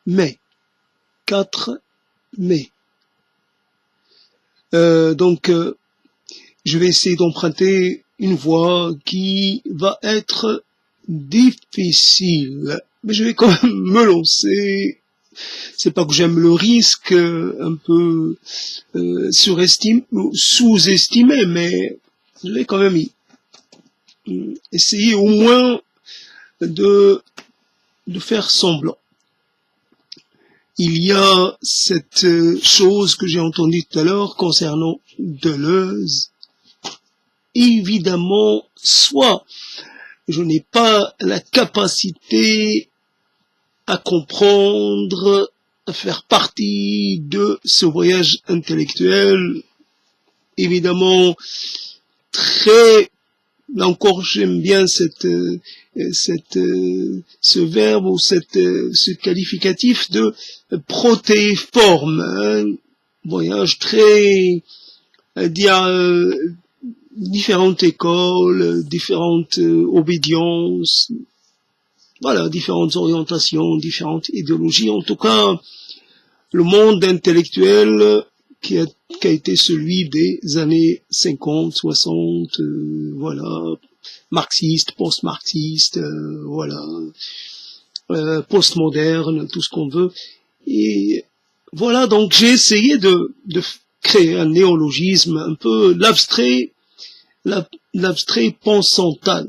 mai, 4 mai. Je vais essayer d'emprunter une voie qui va être difficile, mais je vais quand même me lancer. C'est pas que j'aime le risque, un peu sous-estimé, mais je vais quand même essayer au moins de faire semblant. Il y a cette chose que j'ai entendue tout à l'heure concernant Deleuze. Évidemment, soit je n'ai pas la capacité à comprendre, à faire partie de ce voyage intellectuel, évidemment là encore j'aime bien ce verbe ou ce qualificatif de protéiforme, hein, voyage très, différentes écoles, différentes obédiences, voilà, différentes orientations, différentes idéologies. En tout cas, le monde intellectuel qui a été celui des années 50, 60, voilà, marxiste, post-marxiste, voilà, post-moderne, tout ce qu'on veut. Et voilà, donc j'ai essayé de créer un néologisme, un peu l'abstrait pensantal,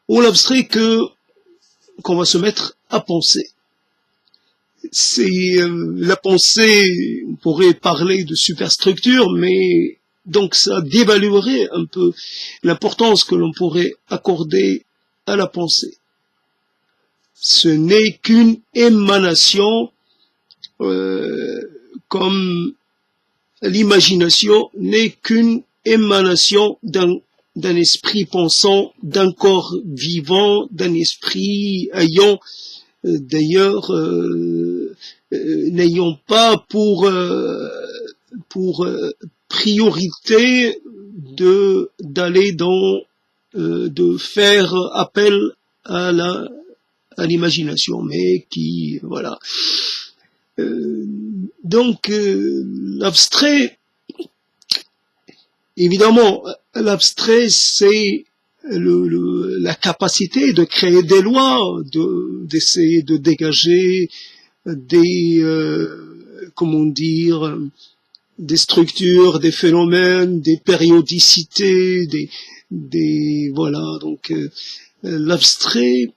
ou l'abstrait qu'on va se mettre à penser. C'est la pensée, on pourrait parler de superstructure, mais donc ça dévaluerait un peu l'importance que l'on pourrait accorder à la pensée. Ce n'est qu'une émanation, comme l'imagination n'est qu'une émanation d'un esprit pensant, d'un corps vivant, d'un esprit ayant d'ailleurs n'ayant pas pour priorité d'aller de faire appel à l'imagination, mais qui voilà. L'abstrait, évidemment, l'abstrait c'est la capacité de créer des lois, d'essayer de dégager des structures, des phénomènes, des périodicités, voilà, donc l'abstrait,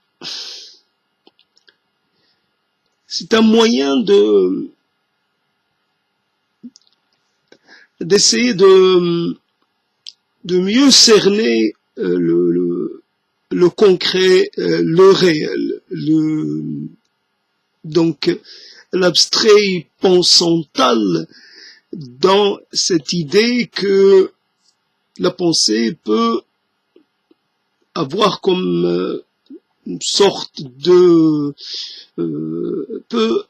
c'est un moyen d'essayer de mieux cerner le concret, le réel, donc l'abstrait pensantal dans cette idée que la pensée peut avoir comme une sorte de peut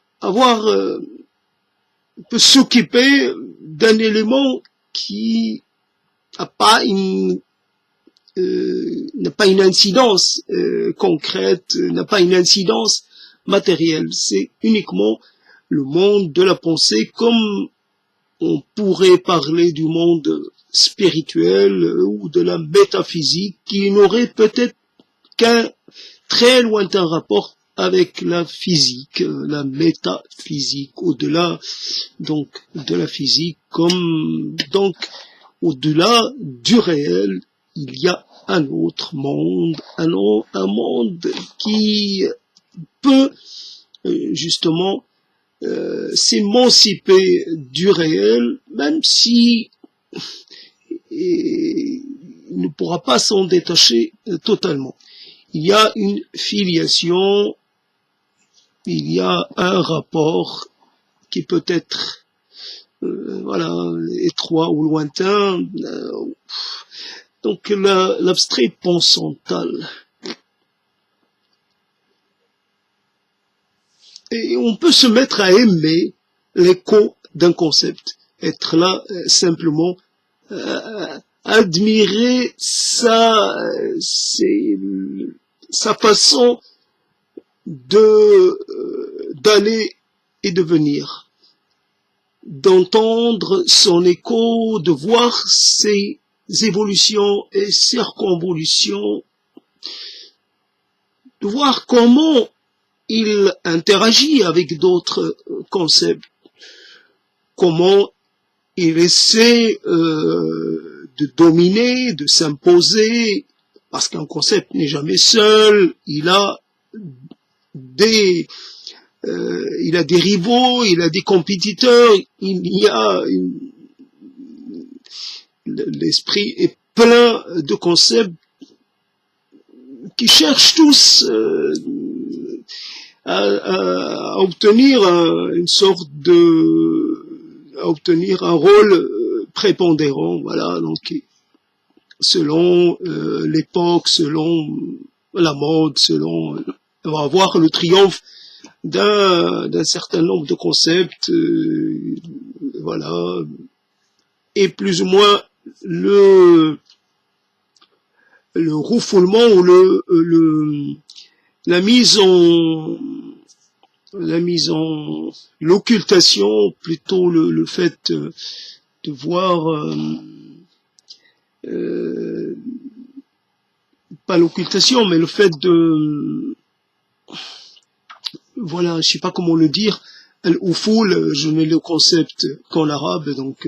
s'occuper d'un élément qui n'a pas une incidence concrète, n'a pas une incidence matérielle. C'est uniquement le monde de la pensée, comme on pourrait parler du monde spirituel ou de la métaphysique, qui n'aurait peut-être qu'un très lointain rapport avec la physique, la métaphysique, au-delà donc de la physique, comme donc au-delà du réel, il y a un autre monde, un monde qui peut justement s'émanciper du réel, même si il ne pourra pas s'en détacher totalement. Il y a une filiation, il y a un rapport qui peut être voilà, étroit ou lointain, donc l'abstrait pensantal. Et on peut se mettre à aimer l'écho d'un concept, être là simplement admirer sa façon de d'aller et de venir, d'entendre son écho, de voir ses évolutions et circonvolutions, de voir comment il interagit avec d'autres concepts, comment il essaie de dominer, de s'imposer, parce qu'un concept n'est jamais seul, il a des rivaux, il a des compétiteurs, l'esprit est plein de concepts qui cherchent tous à obtenir à obtenir un rôle prépondérant, voilà, donc selon l'époque, selon la mode, on va avoir le triomphe d'un certain nombre de concepts, voilà, et plus ou moins le refoulement ou l'occultation, plutôt le fait de voir pas l'occultation, mais le fait de, voilà, je sais pas comment le dire, al-uful, je n'ai le concept qu'en arabe, donc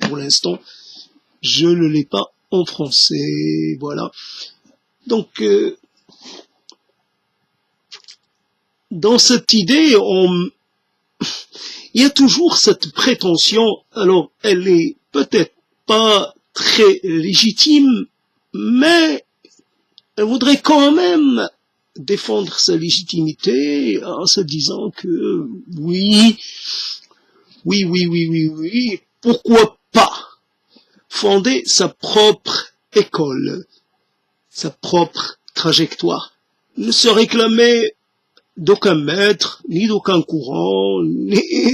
pour l'instant, je ne l'ai pas en français, voilà. Donc, dans cette idée, il y a toujours cette prétention, alors elle est peut-être pas très légitime, mais elle voudrait quand même défendre sa légitimité en se disant que oui, pourquoi pas fonder sa propre école, sa propre trajectoire, ne se réclamer d'aucun maître, ni d'aucun courant, ni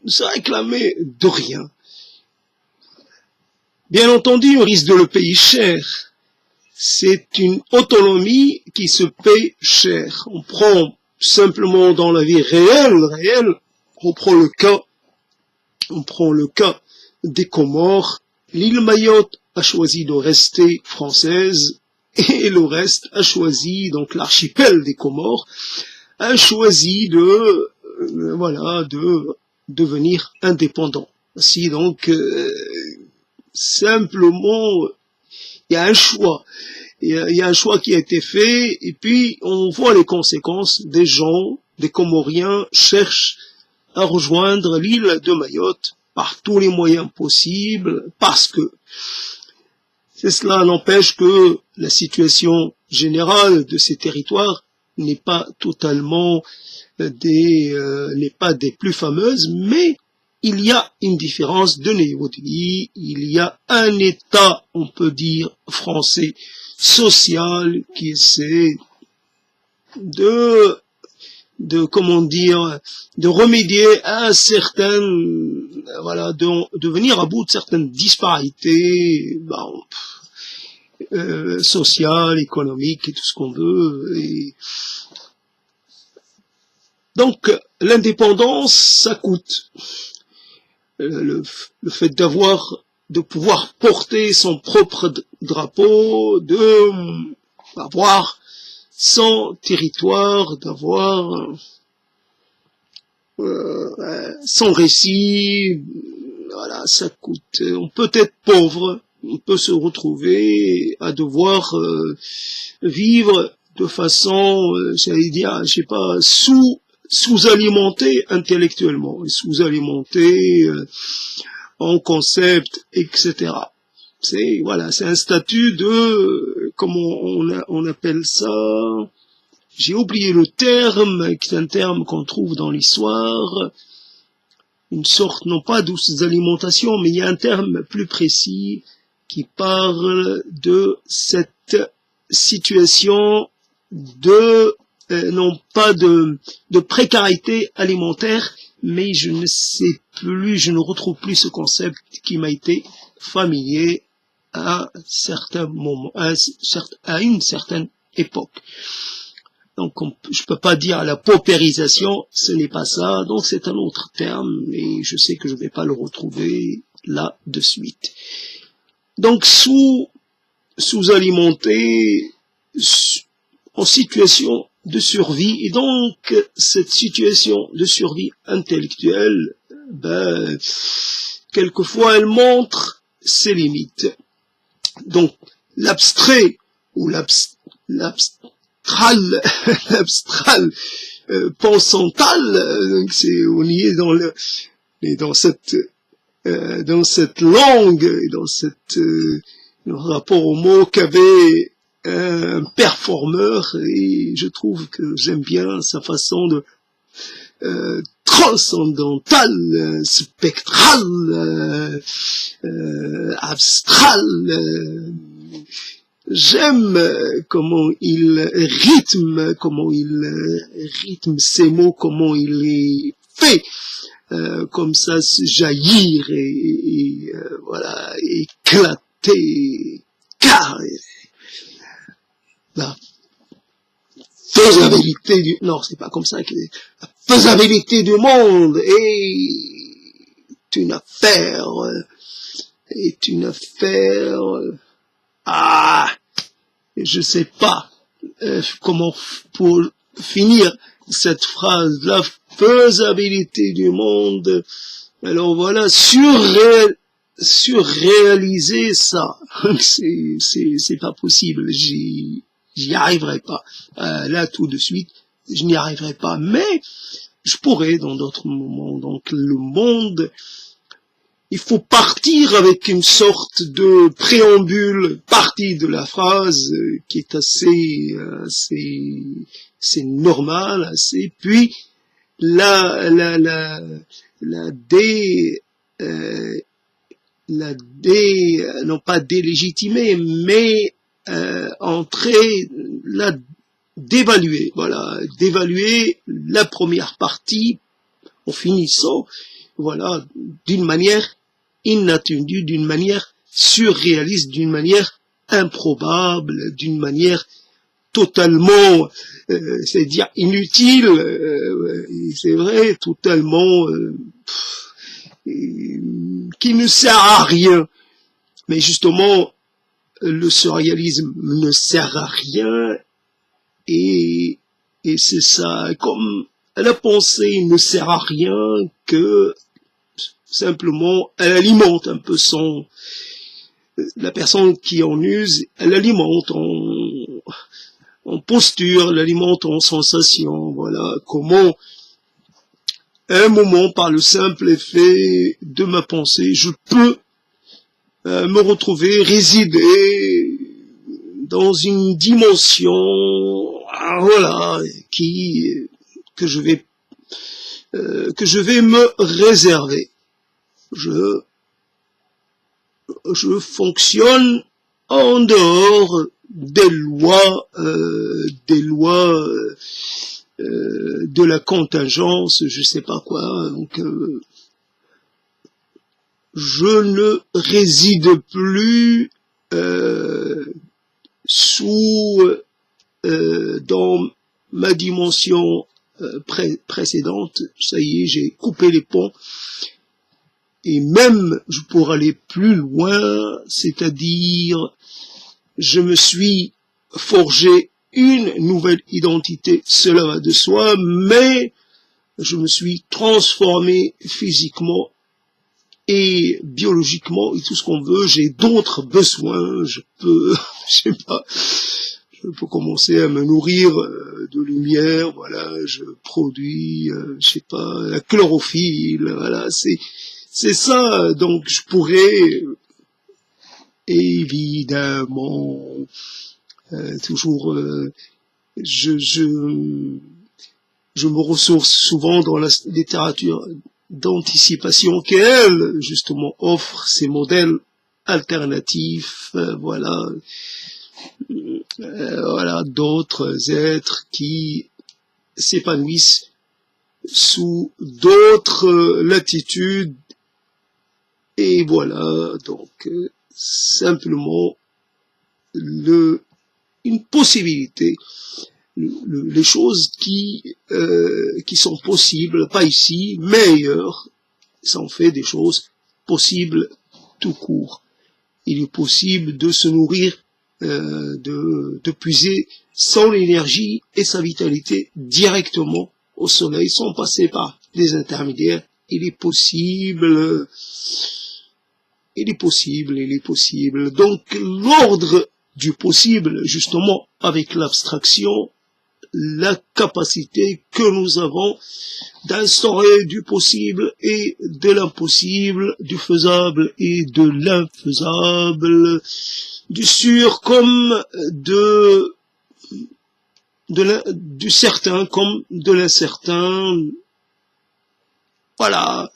ne se réclamer de rien. Bien entendu, on risque de le payer cher. C'est une autonomie qui se paye cher. On prend simplement dans la vie réelle, on prend le cas des Comores. L'île Mayotte a choisi de rester française et le reste a choisi, donc l'archipel des Comores, a choisi de devenir indépendant. Ainsi donc, simplement, il y a un choix. Il y a un choix qui a été fait, et puis on voit les conséquences. Des gens, des Comoriens, cherchent à rejoindre l'île de Mayotte par tous les moyens possibles, parce que cela n'empêche que la situation générale de ces territoires n'est pas totalement n'est pas des plus fameuses, mais il y a une différence de niveau de vie, il y a un État, on peut dire, français, social, qui essaie de comment dire, de remédier à certaines, voilà, de venir à bout de certaines disparités, sociales, économiques et tout ce qu'on veut. Et donc, l'indépendance, ça coûte. Le fait de pouvoir porter son propre drapeau, d'avoir son territoire, d'avoir son récit, voilà, ça coûte. On peut être pauvre, on peut se retrouver à devoir vivre de façon, j'allais dire, je sais pas, sous-alimenté intellectuellement, sous-alimenté en concept, etc. C'est un statut de, comment on appelle ça, j'ai oublié le terme, qui est un terme qu'on trouve dans l'histoire, une sorte, non pas d'alimentation, mais il y a un terme plus précis qui parle de cette situation de non pas de précarité alimentaire, mais je ne sais plus, je ne retrouve plus ce concept qui m'a été familier à certains moments, à une certaine époque. Donc, je peux pas dire la paupérisation, ce n'est pas ça. Donc, c'est un autre terme, et je sais que je vais pas le retrouver là de suite. Donc, sous-alimenté, en situation de survie, et donc, cette situation de survie intellectuelle, ben, quelquefois, elle montre ses limites. Donc, l'abstrait, ou l'abstral, l'abstral pensantal, donc on y est dans cette langue, et dans le rapport au mot qu'avait un performeur, et je trouve que j'aime bien sa façon de transcendantal, spectral, abstral. J'aime comment il rythme ces mots, comment il les fait comme ça se jaillir et voilà, éclater, carré. La faisabilité du... Non, c'est pas comme ça que... La faisabilité du monde est une affaire... je sais pas comment pour finir cette phrase, la faisabilité du monde. Alors voilà, surréaliser ça, c'est pas possible, j'y arriverai pas. Là, tout de suite, je n'y arriverai pas, mais je pourrais dans d'autres moments. Donc le monde, il faut partir avec une sorte de préambule, partie de la phrase qui est assez normal, puis non pas délégitimer, mais d'évaluer, voilà, d'évaluer la première partie en finissant, voilà, d'une manière inattendue, d'une manière surréaliste, d'une manière improbable, d'une manière totalement, c'est-à-dire inutile, c'est vrai, totalement qui ne sert à rien. Mais justement, le surréalisme ne sert à rien, et c'est ça, comme la pensée ne sert à rien, que simplement elle alimente un peu la personne qui en use, elle alimente en posture, elle alimente en sensation, voilà, comment à un moment, par le simple effet de ma pensée, je peux me retrouver, résider dans une dimension, voilà, que je vais me réserver. Je fonctionne en dehors des lois de la contingence, je sais pas quoi. Donc, je ne réside plus dans ma dimension précédente. Ça y est, j'ai coupé les ponts. Et même, je pourrais aller plus loin, c'est-à-dire, je me suis forgé une nouvelle identité, cela va de soi, mais je me suis transformé physiquement et biologiquement et tout ce qu'on veut. J'ai d'autres besoins, je peux commencer à me nourrir de lumière, voilà, je produis, la chlorophylle, voilà, c'est ça. Donc je pourrais évidemment toujours je me ressource souvent dans la littérature d'anticipation qui, elle, justement, offre ces modèles alternatifs, voilà, d'autres êtres qui s'épanouissent sous d'autres latitudes, et voilà, donc, simplement, une possibilité les choses qui sont possibles, pas ici, mais ailleurs. Ça en fait des choses possibles tout court. Il est possible de se nourrir, de puiser son énergie et sa vitalité directement au soleil, sans passer par des intermédiaires. Il est possible. Donc, l'ordre du possible, justement, avec l'abstraction, la capacité que nous avons d'instaurer du possible et de l'impossible, du faisable et de l'infaisable, du sûr comme du certain comme de l'incertain, voilà,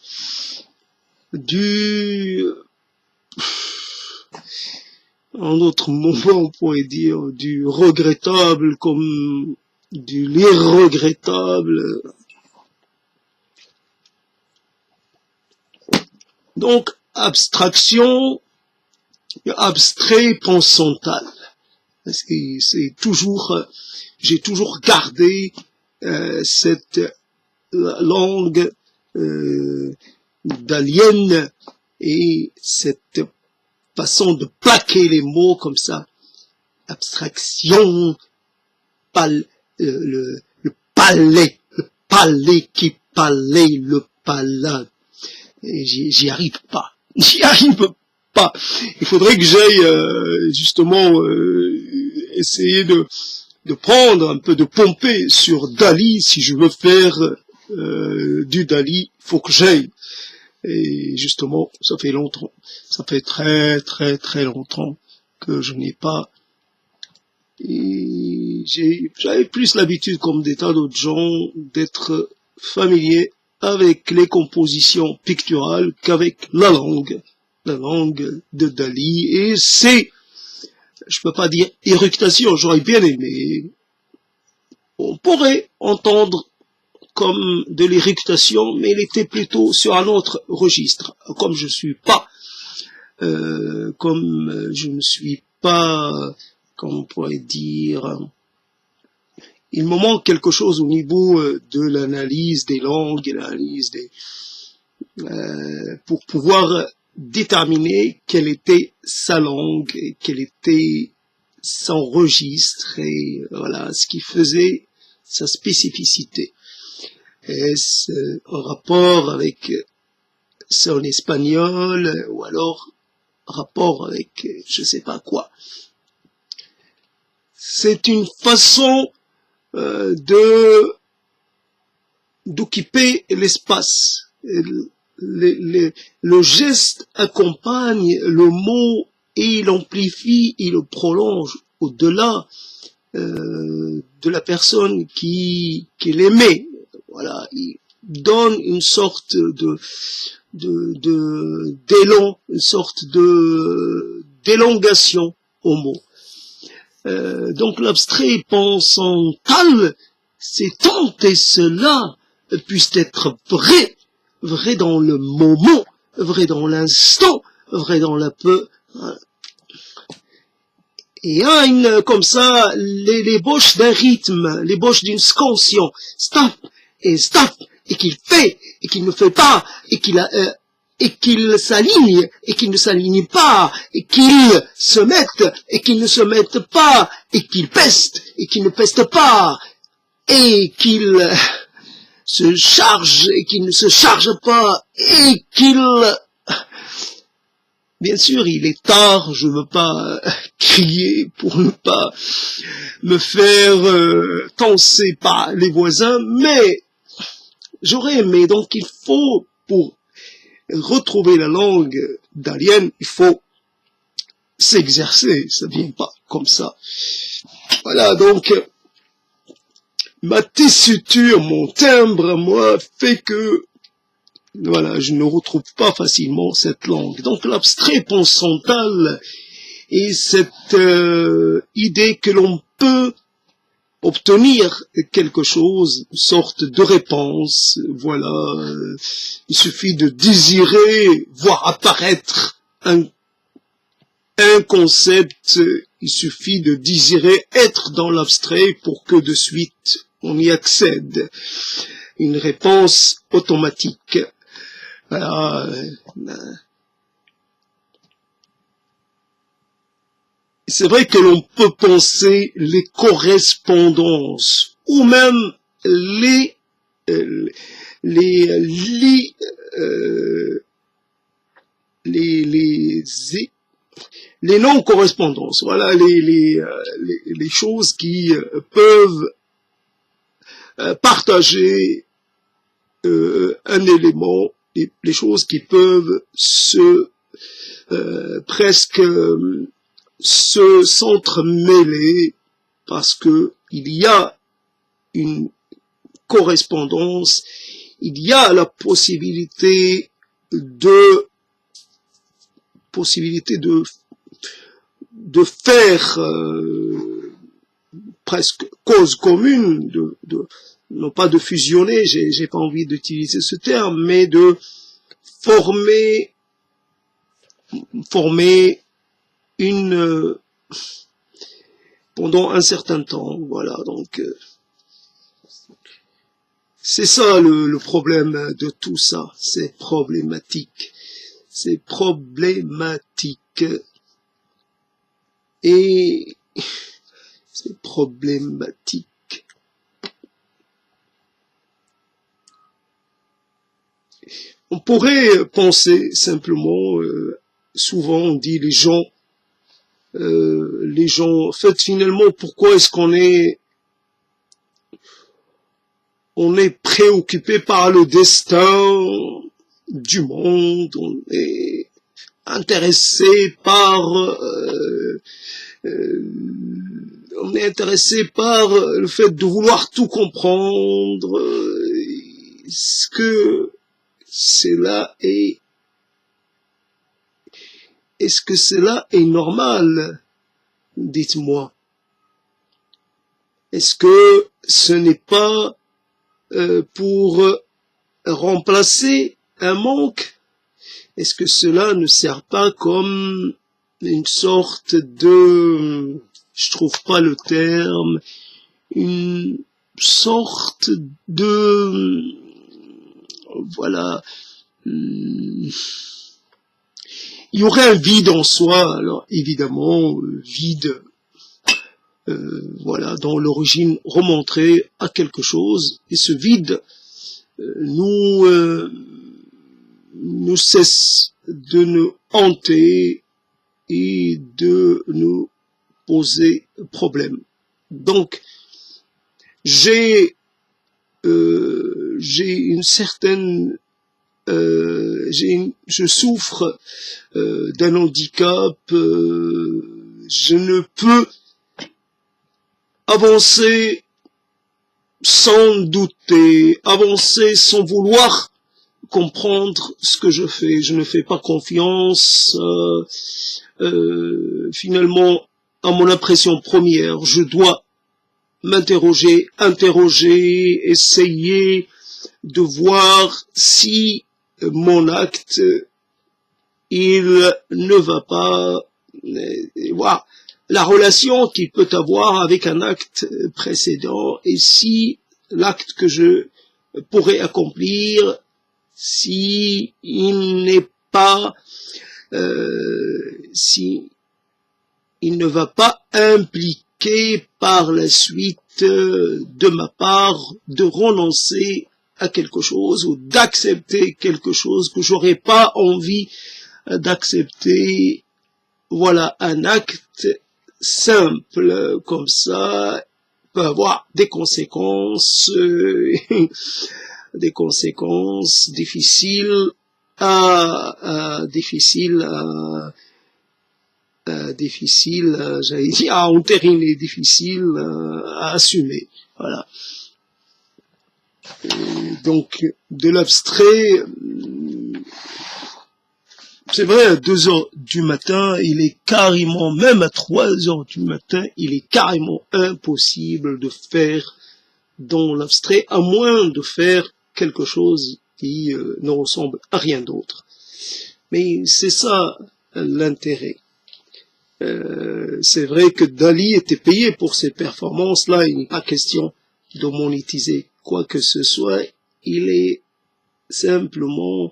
en d'autres moments on pourrait dire du regrettable comme de l'irregrettable. Donc, abstraction, abstrait pensantal. C'est toujours, j'ai toujours gardé cette langue d'alien et cette façon de plaquer les mots comme ça. Abstraction, le palais qui palais, le palais. J'y arrive pas. J'y arrive pas. Il faudrait que j'aille justement essayer de prendre un peu de pomper sur Dali. Si je veux faire du Dali, faut que j'aille. Et justement, ça fait longtemps. Ça fait très très très longtemps que je n'ai pas. J'avais plus l'habitude, comme des tas d'autres gens, d'être familier avec les compositions picturales qu'avec la langue de Dali. Et c'est, je peux pas dire éructation, j'aurais bien aimé. On pourrait entendre comme de l'éructation, mais elle était plutôt sur un autre registre. Comme je suis pas, comme on pourrait dire, il me manque quelque chose au niveau de l'analyse des langues et l'analyse pour pouvoir déterminer quelle était sa langue et quel était son registre et voilà ce qui faisait sa spécificité. Est-ce en rapport avec son espagnol ou alors rapport avec je sais pas quoi. C'est une façon d'occuper l'espace. Le geste accompagne le mot et il amplifie, il le prolonge au-delà de la personne qui l'aimait. Voilà, il donne une sorte d'élan, une sorte d'élongation au mot. Donc l'abstrait pensantal, c'est tant et cela puisse être vrai dans le moment, vrai dans l'instant, vrai dans la peu. Et comme ça, l'ébauche d'un rythme, l'ébauche d'une scansion, stop, et qu'il fait, et qu'il ne fait pas, et qu'il s'aligne, et qu'il ne s'aligne pas, et qu'il se mette, et qu'il ne se mette pas, et qu'il peste, et qu'il ne peste pas, et qu'il se charge, et qu'il ne se charge pas, et qu'il... Bien sûr, il est tard, je ne veux pas crier pour ne pas me faire tancer par les voisins, mais j'aurais aimé, donc il faut, pour retrouver la langue d'alien, il faut s'exercer, ça ne vient pas comme ça. Voilà, donc, ma tessiture, mon timbre, moi, fait que, voilà, je ne retrouve pas facilement cette langue. Donc, l'abstrait pensantal est cette idée que l'on peut obtenir quelque chose, une sorte de réponse, voilà, il suffit de désirer voir apparaître un concept Il suffit de désirer être dans l'abstrait pour que de suite on y accède. Une réponse automatique. Voilà. C'est vrai que l'on peut penser les correspondances ou même les non-correspondances. Voilà les choses qui peuvent partager un élément, les choses qui peuvent se presque se s'entremêler parce que il y a une correspondance, il y a la possibilité de faire presque cause commune, non pas de fusionner, j'ai pas envie d'utiliser ce terme, mais de former une pendant un certain temps, voilà. Donc c'est ça le problème de tout ça, c'est problématique, et c'est problématique. On pourrait penser simplement, souvent on dit les gens, en fait finalement pourquoi est-ce qu'on est préoccupé par le destin du monde, on est intéressé par le fait de vouloir tout comprendre. Est-ce que cela est normal? Dites-moi. Est-ce que ce n'est pas pour remplacer un manque? Est-ce que cela ne sert pas comme une sorte de, je trouve pas le terme, une sorte de, voilà, il y aurait un vide en soi, alors évidemment, vide, voilà, dont l'origine remonterait à quelque chose, et ce vide nous cesse de nous hanter et de nous poser problème. Donc, j'ai une certaine je souffre d'un handicap, je ne peux avancer sans douter, avancer sans vouloir comprendre ce que je fais. Je ne fais pas confiance finalement à mon impression première. Je dois m'interroger, essayer de voir si mon acte il ne va pas voir la relation qu'il peut avoir avec un acte précédent, et si l'acte que je pourrais accomplir, si il n'est pas si il ne va pas impliquer par la suite de ma part de renoncer à quelque chose ou d'accepter quelque chose que j'aurais pas envie d'accepter. Voilà, un acte simple comme ça peut avoir des conséquences difficiles j'allais dire à entériner, difficiles à assumer. Voilà. Donc de l'abstrait, c'est vrai, à 2 heures du matin, il est carrément, même à 3 heures du matin, il est carrément impossible de faire dans l'abstrait, à moins de faire quelque chose qui ne ressemble à rien d'autre. Mais c'est ça l'intérêt. C'est vrai que Dali était payé pour ses performances-là, il n'est pas question de monétiser quoi que ce soit, il est simplement...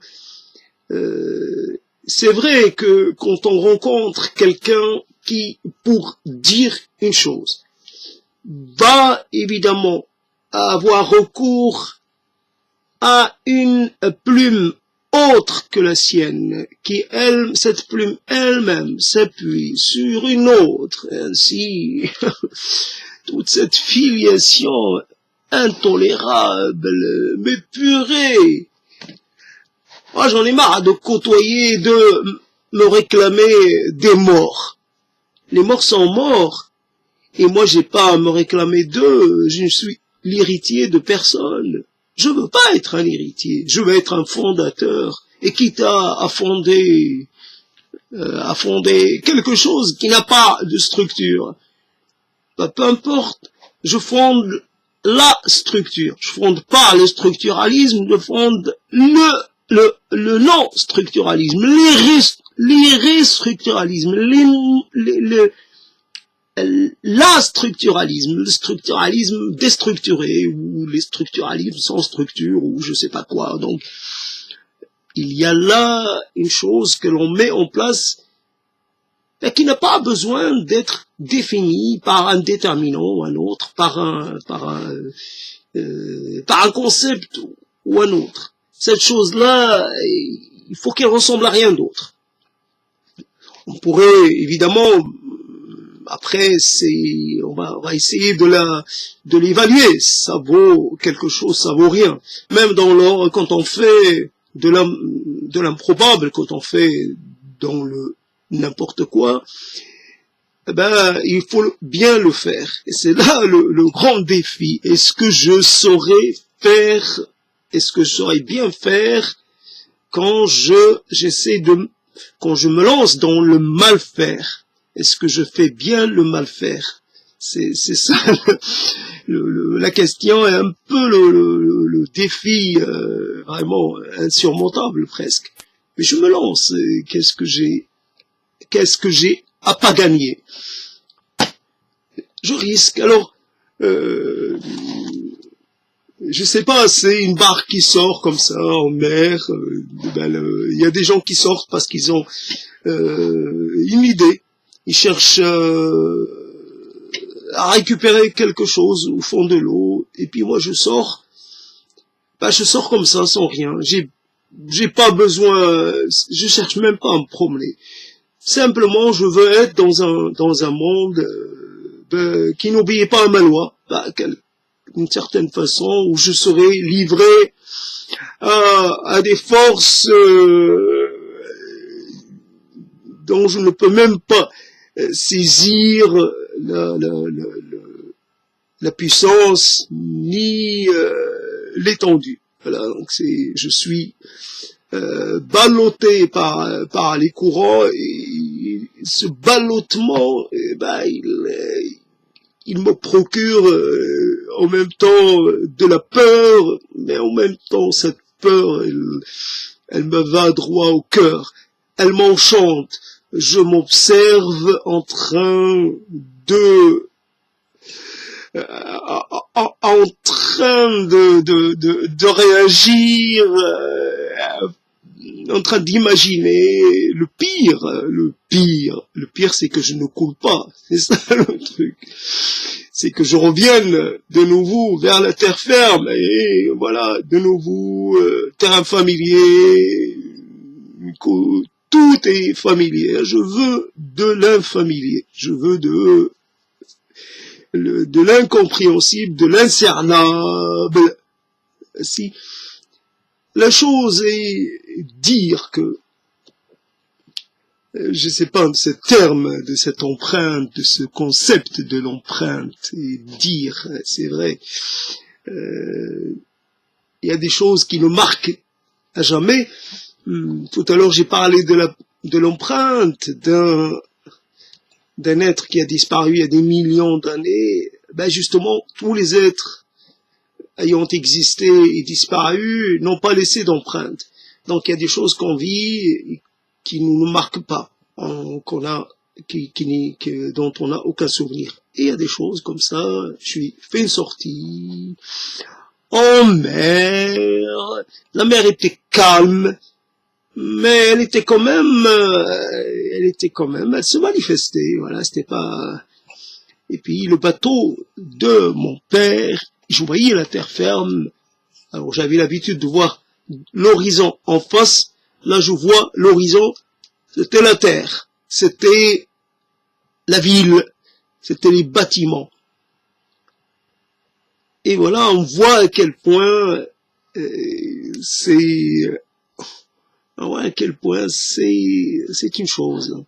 c'est vrai que quand on rencontre quelqu'un qui, pour dire une chose, va évidemment avoir recours à une plume autre que la sienne, qui cette plume elle-même s'appuie sur une autre, ainsi toute cette filiation intolérable, mais purée. Moi j'en ai marre de côtoyer, de me réclamer des morts. Les morts sont morts, et moi j'ai pas à me réclamer d'eux, je ne suis l'héritier de personne. Je veux pas être un héritier, je veux être un fondateur, et quitte à fonder quelque chose qui n'a pas de structure, bah, peu importe, je fonde la structure, je fonde pas le structuralisme, je fonde le non-structuralisme, l'irréstructuralisme, le structuralisme déstructuré, ou les structuralismes sans structure, ou je sais pas quoi. Donc, il y a là une chose que l'on met en place, mais qui n'a pas besoin d'être définie par un déterminant ou un autre, par un concept ou un autre. Cette chose-là, il faut qu'elle ressemble à rien d'autre. On pourrait évidemment, après, on va essayer de l'évaluer. Ça vaut quelque chose, ça vaut rien. Même quand on fait de l'improbable, quand on fait dans le n'importe quoi, eh ben, il faut bien le faire. Et c'est là le grand défi. Est-ce que je saurais bien faire quand quand je me lance dans le mal faire? Est-ce que je fais bien le mal faire? C'est ça la question, est un peu le défi vraiment insurmontable presque. Mais je me lance. Qu'est-ce que j'ai à pas gagner? Je risque. Alors, je sais pas, c'est une barque qui sort comme ça en mer. Il y a des gens qui sortent parce qu'ils ont une idée. Ils cherchent à récupérer quelque chose au fond de l'eau. Et puis moi je sors comme ça sans rien. J'ai pas besoin, je cherche même pas à me promener. Simplement, je veux être dans un monde qui n'obéit pas à ma loi, d'une certaine façon, où je serai livré à des forces dont je ne peux même pas saisir la puissance ni l'étendue. Voilà, donc je suis ballotté par les courants, et ce ballottement, il me procure en même temps de la peur, mais en même temps cette peur, elle me va droit au cœur, elle m'enchante. Je m'observe en train de réagir, en train d'imaginer le pire. Le pire, c'est que je ne coule pas. C'est ça le truc. C'est que je revienne de nouveau vers la terre ferme, et voilà, de nouveau, terrain familier, tout est familier. Je veux de l'infamilier. Je veux de l'incompréhensible, de l'incernable. Si la chose est dire que, je sais pas, de ce terme, de cette empreinte, de ce concept de l'empreinte, et dire, c'est vrai, il y a des choses qui nous marquent à jamais. Tout à l'heure, j'ai parlé de l'empreinte d'un être qui a disparu il y a des millions d'années. Ben justement, tous les êtres ayant existé et disparu n'ont pas laissé d'empreinte. Donc il y a des choses qu'on vit et qui ne nous marquent pas, qu'on a dont on n'a aucun souvenir. Et il y a des choses comme ça, je fais une sortie en mer, la mer était calme, mais elle se manifestait, voilà, c'était pas... Et puis le bateau de mon père, je voyais la terre ferme, alors j'avais l'habitude de voir l'horizon en face, là je vois l'horizon, c'était la terre, c'était la ville, c'était les bâtiments. Et voilà, on voit à quel point c'est une chose.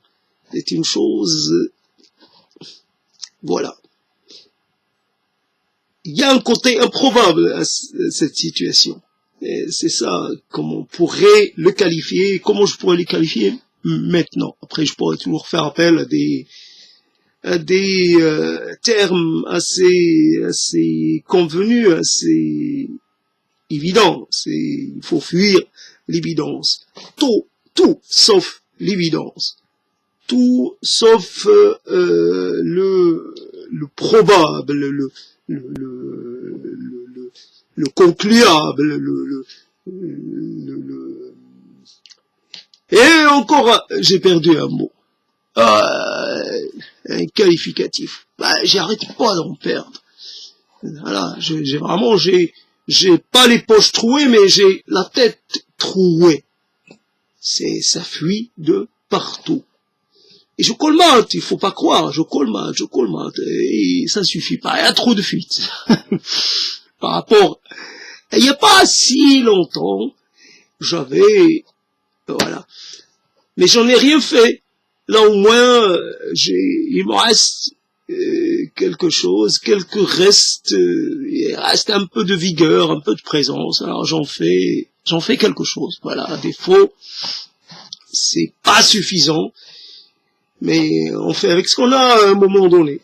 C'est une chose, voilà. Il y a un côté improbable à cette situation. C'est ça, comment on pourrait le qualifier, comment je pourrais le qualifier maintenant. Après, je pourrais toujours faire appel à des termes assez convenus, assez évidents. Il faut fuir l'évidence. Tout sauf l'évidence. Tout sauf le probable, le concluable, et encore, j'ai perdu un mot. Un qualificatif. J'arrête pas d'en perdre. Voilà, j'ai pas les poches trouées, mais j'ai la tête trouée. Ça fuit de partout. Et je colmate, il faut pas croire, je colmate, et ça suffit pas, il y a trop de fuites. Par rapport, il n'y a pas si longtemps, voilà. Mais j'en ai rien fait. Là au moins, il me reste quelque chose, quelques restes, il reste un peu de vigueur, un peu de présence, alors j'en fais quelque chose, voilà. À défaut, c'est pas suffisant, mais on fait avec ce qu'on a à un moment donné.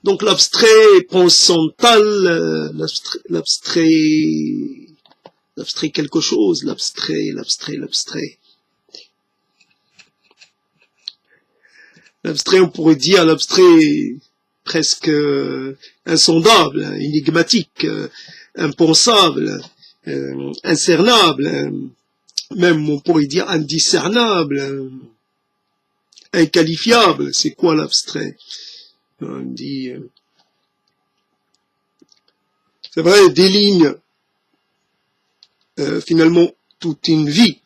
Donc l'abstrait transcendantal, l'abstrait quelque chose, l'abstrait. L'abstrait, on pourrait dire l'abstrait presque insondable, énigmatique, impensable, incernable, même on pourrait dire indiscernable, inqualifiable. C'est quoi l'abstrait? On dit, c'est vrai, des lignes, finalement, toute une vie,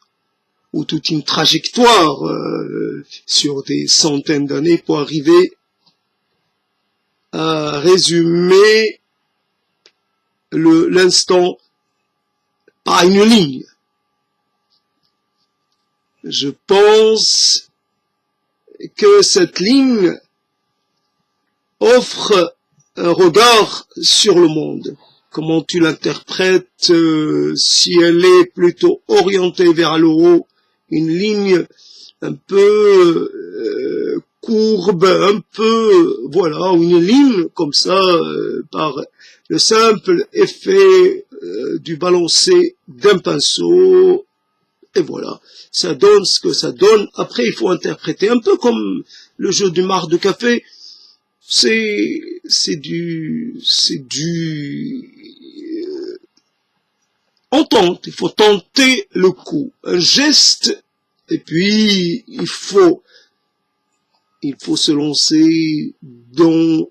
ou toute une trajectoire sur des centaines d'années pour arriver à résumer l'instant par une ligne. Je pense que cette ligne offre un regard sur le monde. Comment tu l'interprètes, si elle est plutôt orientée vers le haut, une ligne un peu courbe, un peu, voilà, une ligne comme ça, par le simple effet du balancé d'un pinceau, et voilà, ça donne ce que ça donne. Après, il faut interpréter un peu comme le jeu du marc de café. C'est du on tente, il faut tenter le coup, un geste, et puis il faut se lancer dans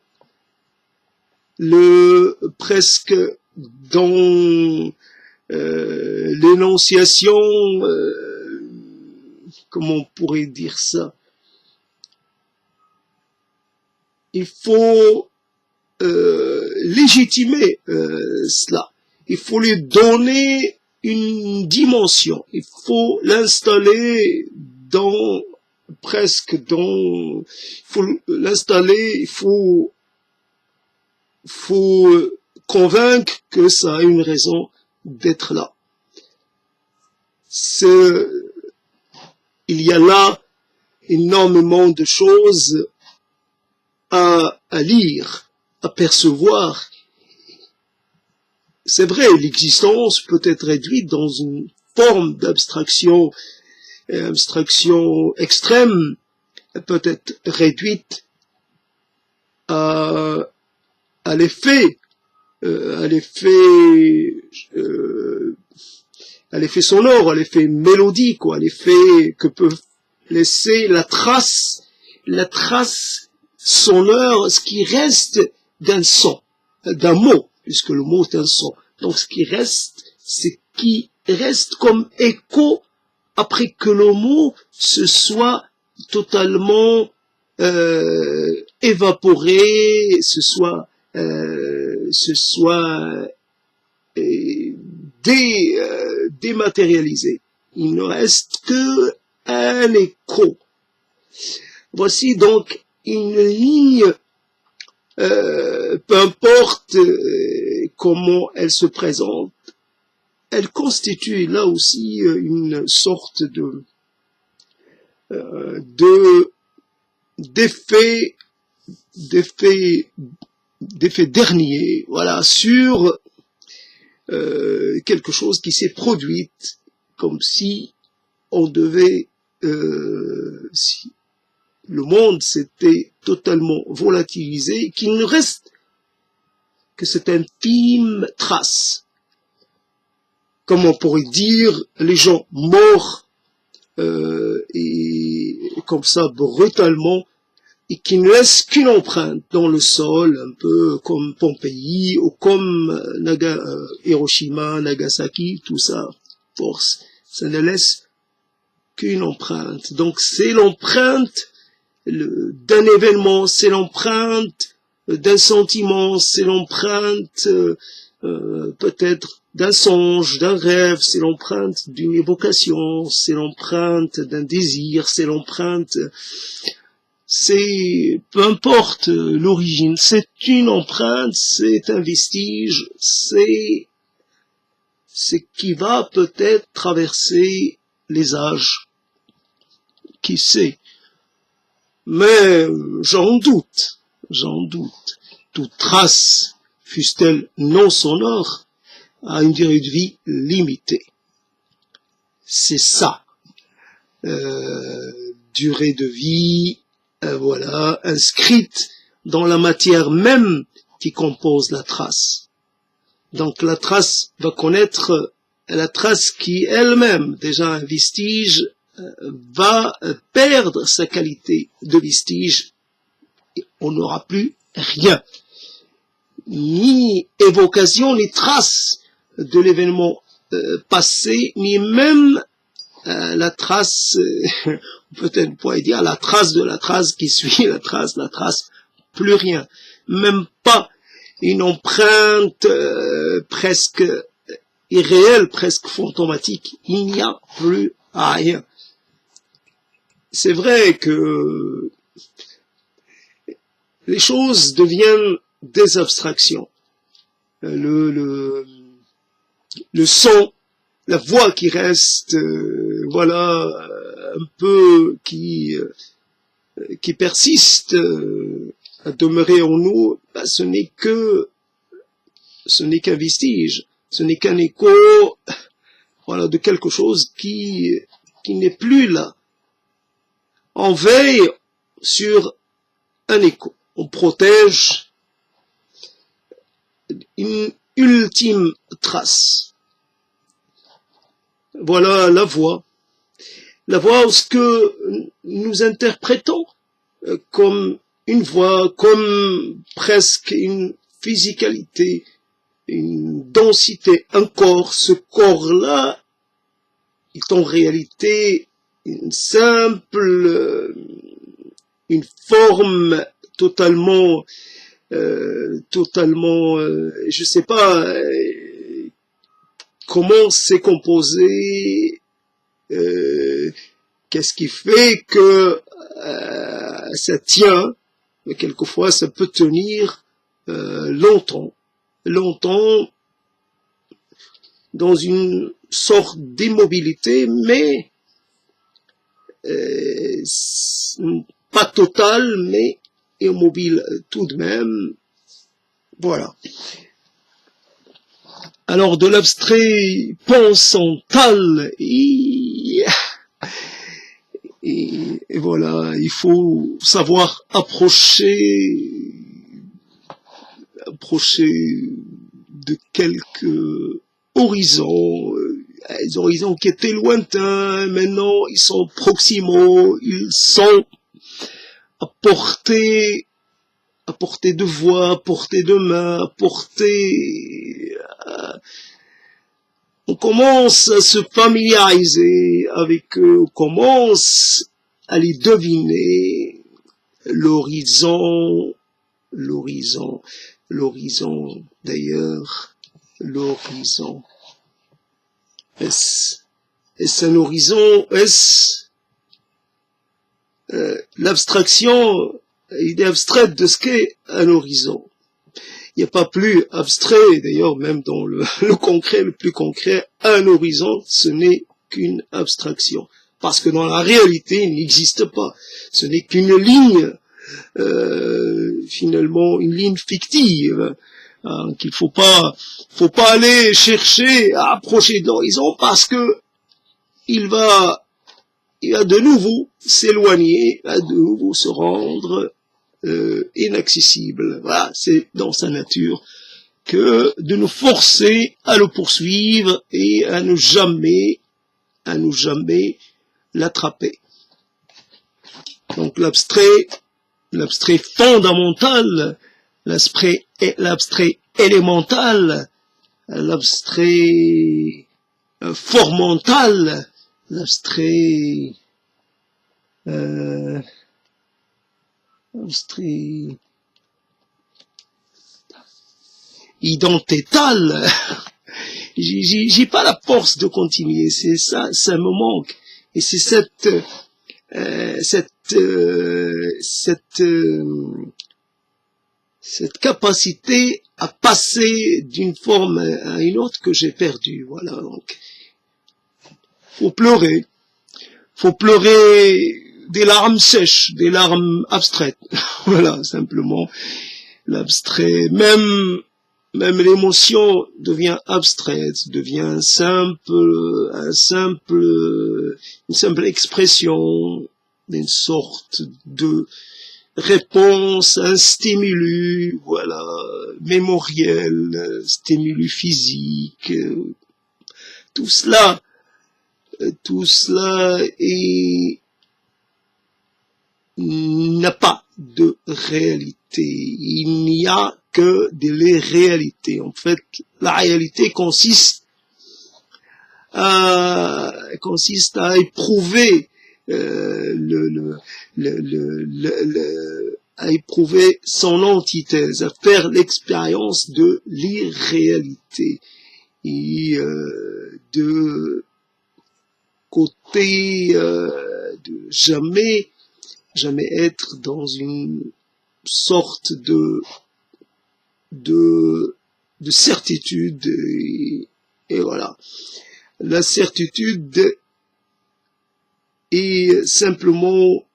l'énonciation, comment on pourrait dire ça? Il faut légitimer cela. Il faut lui donner une dimension. Il faut l'installer il faut convaincre que ça a une raison d'être là. Il y a là énormément de choses à lire, à percevoir. C'est vrai, l'existence peut être réduite dans une forme d'abstraction extrême, peut être réduite à l'effet, à l'effet, à l'effet sonore, à l'effet mélodique, à l'effet que peut laisser la trace sonore, ce qui reste d'un son, d'un mot, puisque le mot est un son. Donc ce qui reste comme écho après que le mot se soit totalement évaporé, se soit dématérialisé. Il ne reste que un écho. Voici donc une ligne, peu importe comment elle se présente, elle constitue là aussi une sorte d'effet dernier, voilà, sur quelque chose qui s'est produit, comme si on devait, si le monde s'était totalement volatilisé, qu'il ne reste que cette infime trace. Comme on pourrait dire, les gens morts, et comme ça brutalement, et qui ne laissent qu'une empreinte dans le sol, un peu comme Pompéi, ou comme Hiroshima, Nagasaki, tout ça, force, ça ne laisse qu'une empreinte. Donc c'est l'empreinte d'un événement, c'est l'empreinte d'un sentiment, c'est l'empreinte peut-être d'un songe, d'un rêve, c'est l'empreinte d'une évocation, c'est l'empreinte d'un désir, c'est l'empreinte, c'est, peu importe l'origine, c'est une empreinte, c'est un vestige, c'est qui va peut-être traverser les âges, qui sait. Mais j'en doute. Toute trace, fût-elle non sonore, a une durée de vie limitée. C'est ça. Durée de vie, voilà, inscrite dans la matière même qui compose la trace. Donc la trace va connaître la trace qui elle-même, déjà un vestige, va perdre sa qualité de vestige. On n'aura plus rien, ni évocation, ni trace de l'événement passé, ni même la trace, peut-être on pourrait dire la trace de la trace qui suit la trace, plus rien, même pas une empreinte presque irréelle, presque fantomatique, il n'y a plus rien. C'est vrai que les choses deviennent des abstractions. Le son, la voix qui reste, voilà, un peu qui persiste à demeurer en nous, bah, ce n'est qu'un vestige, ce n'est qu'un écho, voilà, de quelque chose qui n'est plus là. On veille sur un écho. On protège une ultime trace. Voilà la voix. La voix, ce que nous interprétons comme une voix, comme presque une physicalité, une densité, un corps. Ce corps-là est en réalité une forme totalement, je sais pas comment c'est composé, qu'est-ce qui fait que ça tient, mais quelquefois ça peut tenir longtemps dans une sorte d'immobilité, mais pas totale, mais immobile tout de même. Voilà. Alors de l'abstrait pensantal, il Et voilà, il faut savoir approcher de quelques horizons, des horizons qui étaient lointains, maintenant ils sont proximaux, ils sont à portée de voix, à portée de main, à portée... on commence à se familiariser avec eux, on commence à les deviner, l'horizon d'ailleurs, l'horizon. Est-ce un horizon? Est-ce l'abstraction, l'idée abstraite de ce qu'est un horizon? Il n'y a pas plus abstrait, d'ailleurs, même dans le concret, le plus concret, un horizon, ce n'est qu'une abstraction. Parce que dans la réalité, il n'existe pas. Ce n'est qu'une ligne, finalement, une ligne fictive, hein, qu'il faut pas aller chercher à approcher de l'horizon parce que il va de nouveau s'éloigner, va de nouveau se rendre inaccessible. Voilà, c'est dans sa nature que de nous forcer à le poursuivre et à ne jamais l'attraper. Donc l'abstrait fondamental, l'abstrait élémental, l'abstrait formental, l'abstrait identital. J'ai pas la force de continuer, c'est ça me manque. Et c'est cette capacité à passer d'une forme à une autre que j'ai perdue. Voilà, donc faut pleurer des larmes sèches, des larmes abstraites. Voilà, simplement l'abstrait, même l'émotion devient abstraite, devient une simple expression d'une sorte de réponse à un stimulus, voilà, mémoriel, stimulus physique, tout cela n'a pas de réalité. Il n'y a que des réalités. En fait, la réalité consiste à éprouver à éprouver son antithèse, à faire l'expérience de l'irréalité et de côté de jamais être dans une sorte de certitude et voilà. La certitude est simplement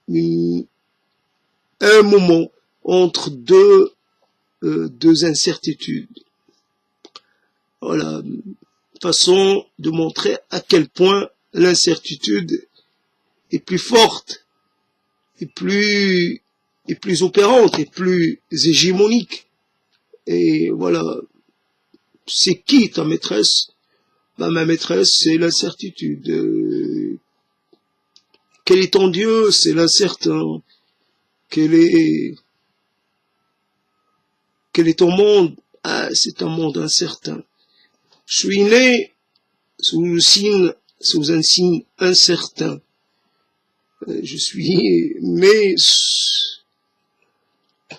un moment entre deux incertitudes. Voilà, façon de montrer à quel point l'incertitude est plus forte, et plus opérante, et plus hégémonique. Et voilà, c'est qui ta maîtresse? Ben, ma maîtresse, c'est l'incertitude. Quel est ton Dieu? C'est l'incertain. Quel est ton monde? Ah, c'est un monde incertain. Je suis né sous un signe incertain. Je suis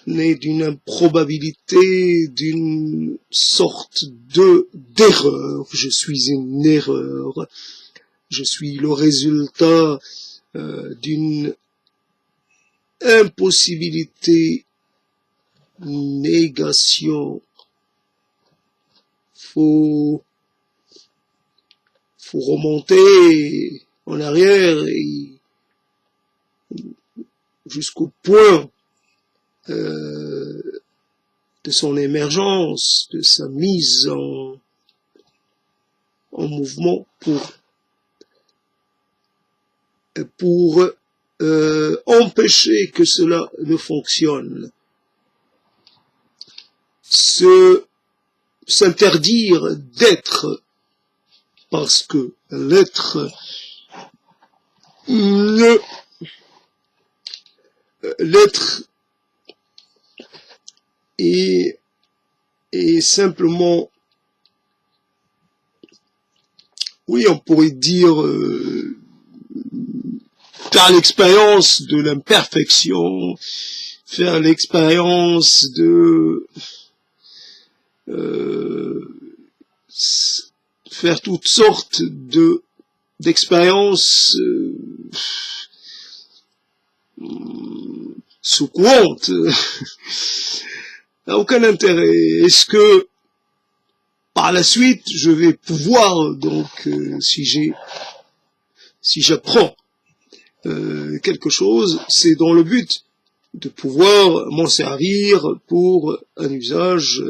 né d'une improbabilité, d'une sorte d'erreur. Je suis une erreur. Je suis le résultat d'une impossibilité, négation. Faut remonter en arrière et jusqu'au point de son émergence, de sa mise en mouvement pour pour empêcher que cela ne fonctionne. S'interdire d'être, parce que l'être est simplement, oui, on pourrait dire, faire l'expérience de l'imperfection, faire l'expérience de faire toutes sortes d'expériences secouantes, n'a aucun intérêt. Est-ce que par la suite je vais pouvoir, donc si j'apprends quelque chose, c'est dans le but de pouvoir m'en servir pour un usage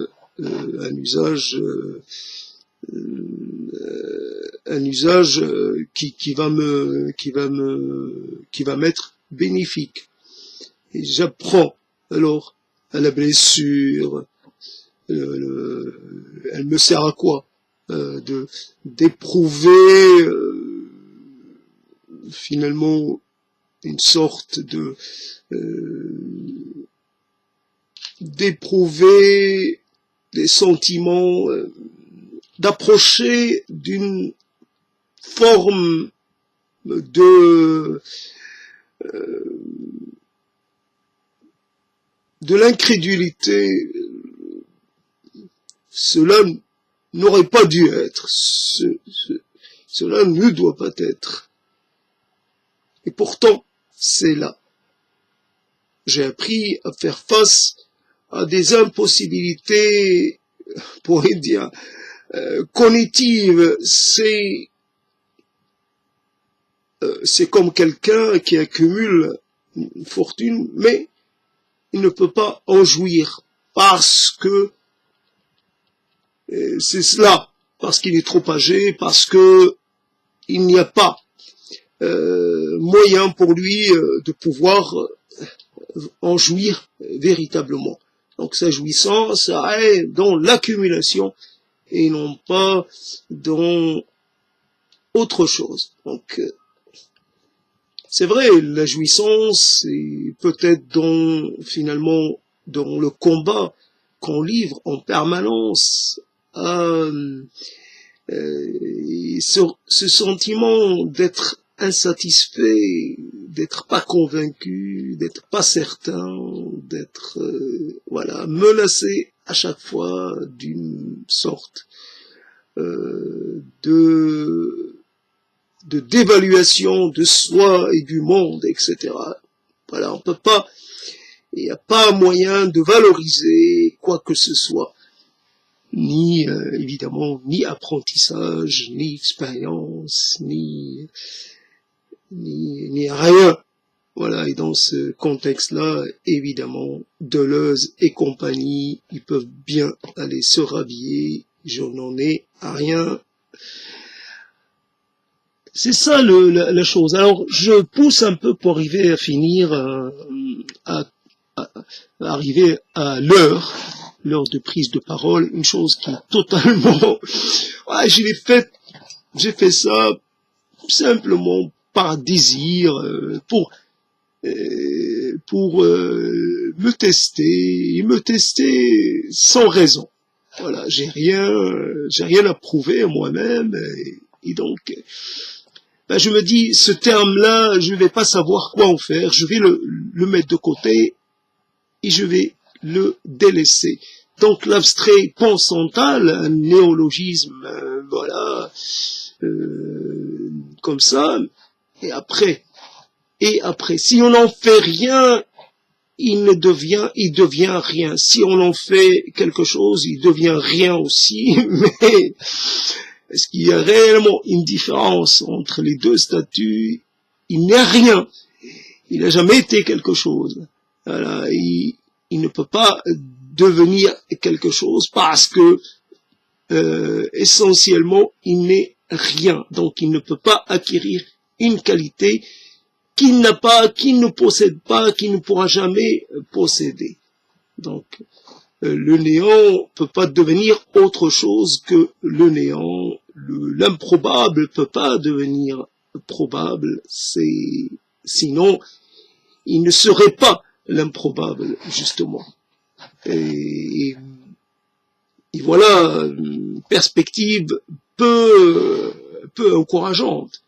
qui va m'être bénéfique. Et j'apprends alors à la blessure, elle me sert à quoi? D'éprouver finalement une sorte d'éprouver des sentiments, d'approcher d'une forme de l'incrédulité. Cela n'aurait pas dû être, cela ne doit pas être. Et pourtant, c'est là. J'ai appris à faire face à des impossibilités, on pourrait dire, cognitives. C'est comme quelqu'un qui accumule une fortune, mais il ne peut pas en jouir parce que c'est cela, parce qu'il est trop âgé, parce que il n'y a pas moyen pour lui de pouvoir en jouir véritablement. Donc sa jouissance est dans l'accumulation et non pas dans autre chose. Donc c'est vrai, la jouissance est peut-être finalement dans le combat qu'on livre en permanence à ce sentiment d'être insatisfait, d'être pas convaincu, d'être pas certain, d'être voilà, menacé à chaque fois d'une sorte de dévaluation de soi et du monde, etc. Voilà, on peut pas, il n'y a pas moyen de valoriser quoi que ce soit, ni évidemment ni apprentissage, ni expérience, ni rien. Voilà, et dans ce contexte-là, évidemment, Deleuze et compagnie, ils peuvent bien aller se rhabiller, je n'en ai rien. C'est ça la chose. Alors, je pousse un peu pour arriver à finir, arriver à l'heure de prise de parole, une chose qui est totalement... Ouais, j'ai fait ça simplement par désir, pour me tester sans raison. Voilà, j'ai rien à prouver à moi-même, et donc, ben je me dis, ce terme-là, je vais pas savoir quoi en faire, je vais le mettre de côté, et je vais le délaisser. Donc l'abstrait pensantal, un néologisme, voilà, comme ça, et après, si on n'en fait rien, il devient rien. Si on en fait quelque chose, il devient rien aussi, mais est-ce qu'il y a réellement une différence entre les deux statuts? Il n'est rien. Il n'a jamais été quelque chose. Voilà, il ne peut pas devenir quelque chose parce que essentiellement il n'est rien. Donc il ne peut pas acquérir une qualité qu'il n'a pas, qu'il ne possède pas, qu'il ne pourra jamais posséder. Donc, le néant peut pas devenir autre chose que le néant. L'improbable peut pas devenir probable. Sinon, il ne serait pas l'improbable, justement. Et voilà, une perspective peu encourageante.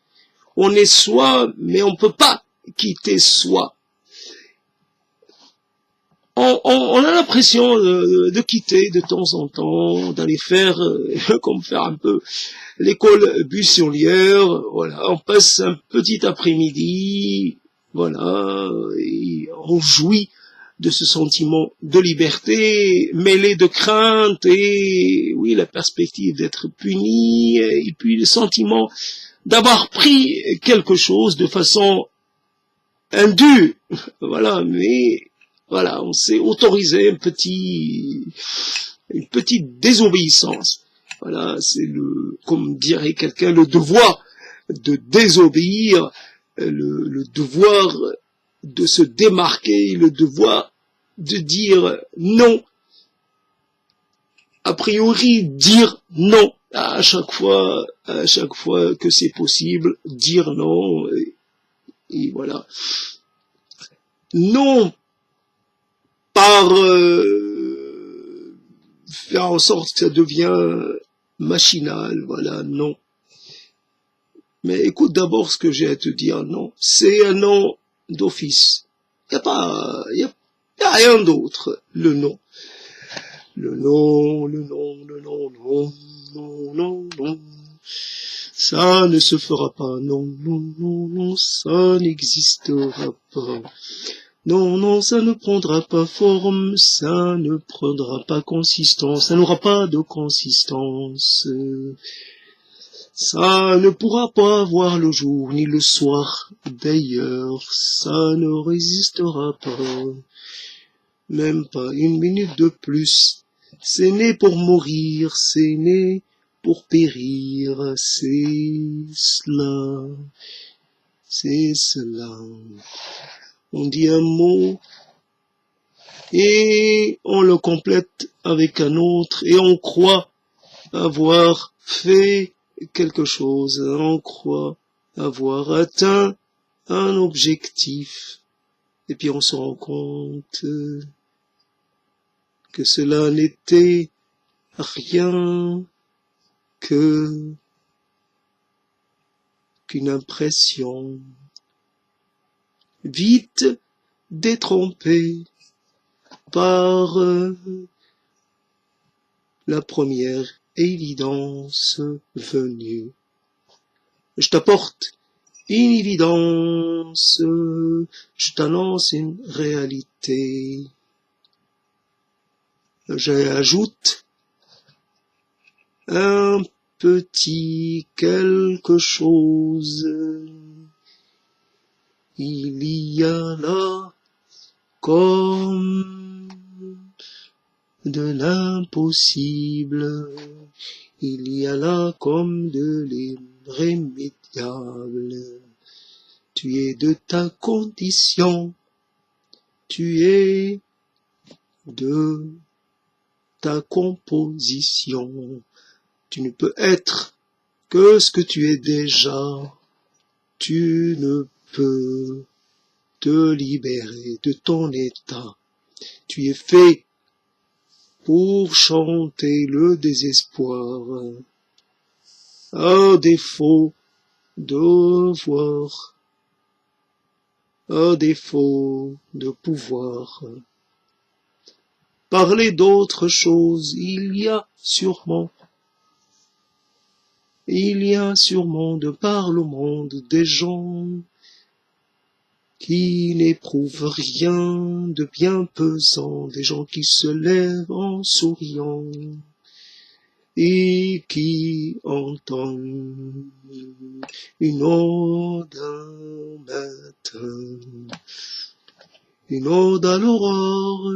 On est soi, mais on ne peut pas quitter soi. On a l'impression de quitter de temps en temps, d'aller faire, comme faire un peu l'école buissonnière, voilà, on passe un petit après-midi, voilà, et on jouit de ce sentiment de liberté, mêlé de crainte, et oui, la perspective d'être puni, et puis le sentiment d'avoir pris quelque chose de façon indue, voilà, mais voilà, on s'est autorisé une petite désobéissance. Voilà, c'est comme dirait quelqu'un, le devoir de désobéir, le devoir de se démarquer, le devoir de dire non. A priori, dire non à chaque fois que c'est possible, dire non, et voilà. Non par faire en sorte que ça devient machinal, voilà, non. Mais écoute d'abord ce que j'ai à te dire, non. C'est un non d'office. Y a rien d'autre, le non. Le non, le non, le non, non, non, non, non. Ça ne se fera pas, non, non, non, non, ça n'existera pas. Non, non, ça ne prendra pas forme, ça ne prendra pas consistance, ça n'aura pas de consistance. Ça ne pourra pas voir le jour ni le soir, d'ailleurs, ça ne résistera pas, même pas une minute de plus. C'est né pour mourir, c'est né pour périr, c'est cela, c'est cela. On dit un mot et on le complète avec un autre et on croit avoir fait quelque chose, on croit avoir atteint un objectif et puis on se rend compte que cela n'était rien qu'une impression. Vite détrompé par la première évidence venue. Je t'apporte une évidence, je t'annonce une réalité. J'ajoute un petit quelque chose. Il y a là comme de l'impossible, il y a là comme de l'irrémédiable. Tu es de ta condition, tu es de ta composition. Tu ne peux être que ce que tu es déjà. Tu ne peux te libérer de ton état. Tu es fait pour chanter le désespoir, à défaut de voir, à défaut de pouvoir. Parler d'autre chose, il y a sûrement de par le monde des gens qui n'éprouvent rien de bien pesant, des gens qui se lèvent en souriant et qui entendent une ode un matin, une ode à l'aurore,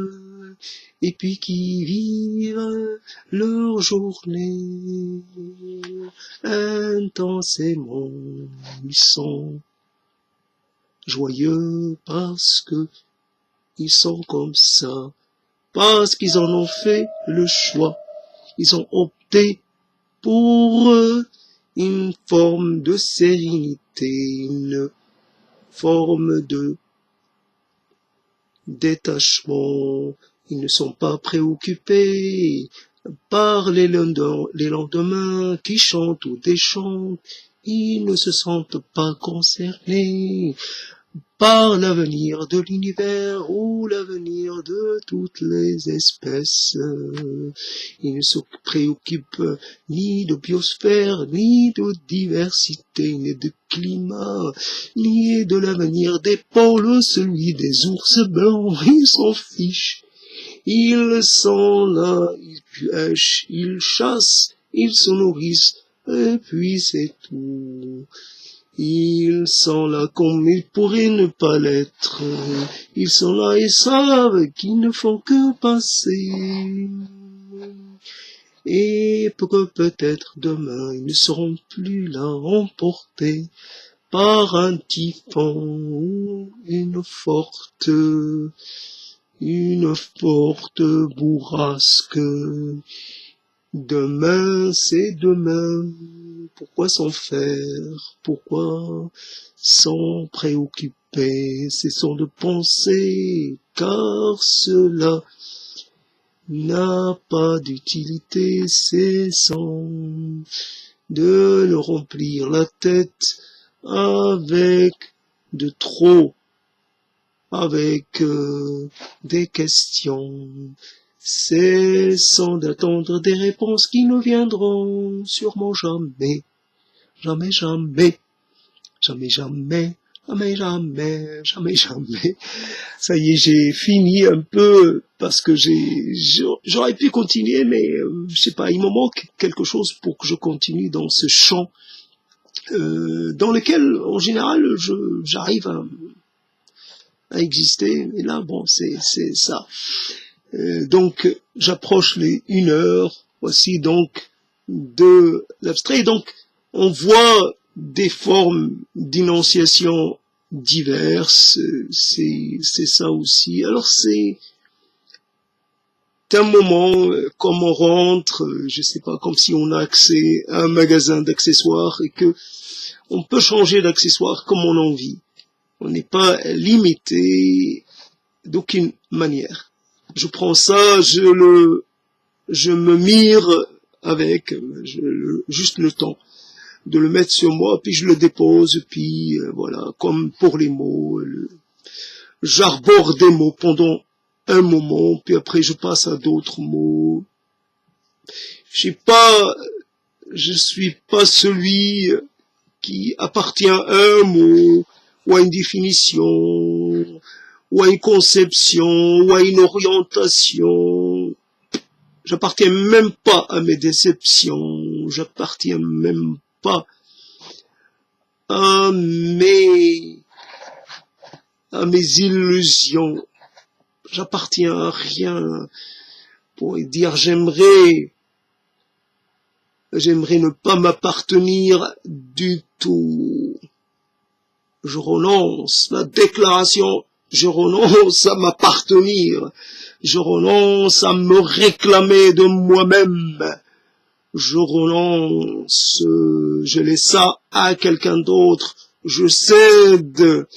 et puis qui vivent leur journée intensément, ils sont joyeux parce que ils sont comme ça, parce qu'ils en ont fait le choix. Ils ont opté pour une forme de sérénité, une forme de détachement. Ils ne sont pas préoccupés par les lendemains qui chantent ou déchantent. Ils ne se sentent pas concernés par l'avenir de l'univers ou l'avenir de toutes les espèces. Ils ne se préoccupent ni de biosphère, ni de diversité, ni de climat, ni de l'avenir des pôles, celui des ours blancs. Ils s'en fichent. Ils sont là, ils pêchent, ils chassent, ils se nourrissent, et puis c'est tout. Ils sont là comme ils pourraient ne pas l'être. Ils sont là et savent qu'ils ne font que passer. Et peut-être demain, ils ne seront plus là, emportés par un typhon ou une forte bourrasque. Demain, c'est demain. Pourquoi s'en faire? Pourquoi s'en préoccuper? Cessons de penser, car cela n'a pas d'utilité. Cessons de nous remplir la tête avec de trop, avec des questions. Cessons d'attendre des réponses qui ne viendront sûrement jamais, jamais, jamais, jamais, jamais, jamais, jamais, jamais, jamais. Ça y est, j'ai fini un peu parce que j'aurais pu continuer, mais je sais pas, il me manque quelque chose pour que je continue dans ce champ dans lequel, en général, j'arrive à exister. Et là, bon, c'est ça. Donc, j'approche les 1 heure, voici donc de l'abstrait. Donc, on voit des formes d'énonciation diverses, c'est ça aussi. Alors, c'est un moment, comme on rentre, je sais pas, comme si on a accès à un magasin d'accessoires et que on peut changer d'accessoire comme on a envie. On n'est pas limité d'aucune manière. Je prends ça, je me mire avec juste le temps de le mettre sur moi, puis je le dépose, puis voilà, comme pour les mots, j'arbore des mots pendant un moment, puis après je passe à d'autres mots. Je suis pas celui qui appartient à un mot, ou à une définition, ou à une conception, ou à une orientation. J'appartiens même pas à mes déceptions, j'appartiens même pas à mes illusions. J'appartiens à rien. Pour dire j'aimerais ne pas m'appartenir du tout. Je renonce, la déclaration, je renonce à m'appartenir, je renonce à me réclamer de moi-même, je renonce, je laisse ça à quelqu'un d'autre, je cède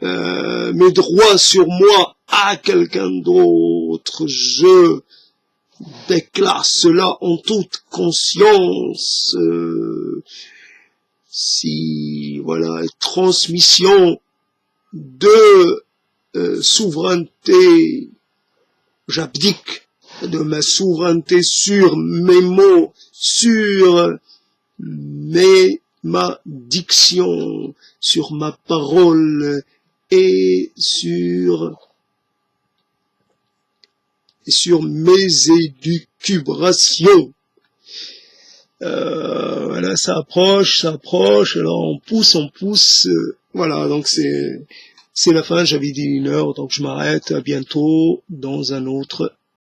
mes droits sur moi à quelqu'un d'autre, je déclare cela en toute conscience. Si, voilà, transmission de souveraineté, j'abdique de ma souveraineté sur mes mots, sur ma diction, sur ma parole et sur mes élucubrations. Voilà, ça approche, alors on pousse, voilà, donc c'est la fin, j'avais dit 1 heure, donc je m'arrête, à bientôt dans un autre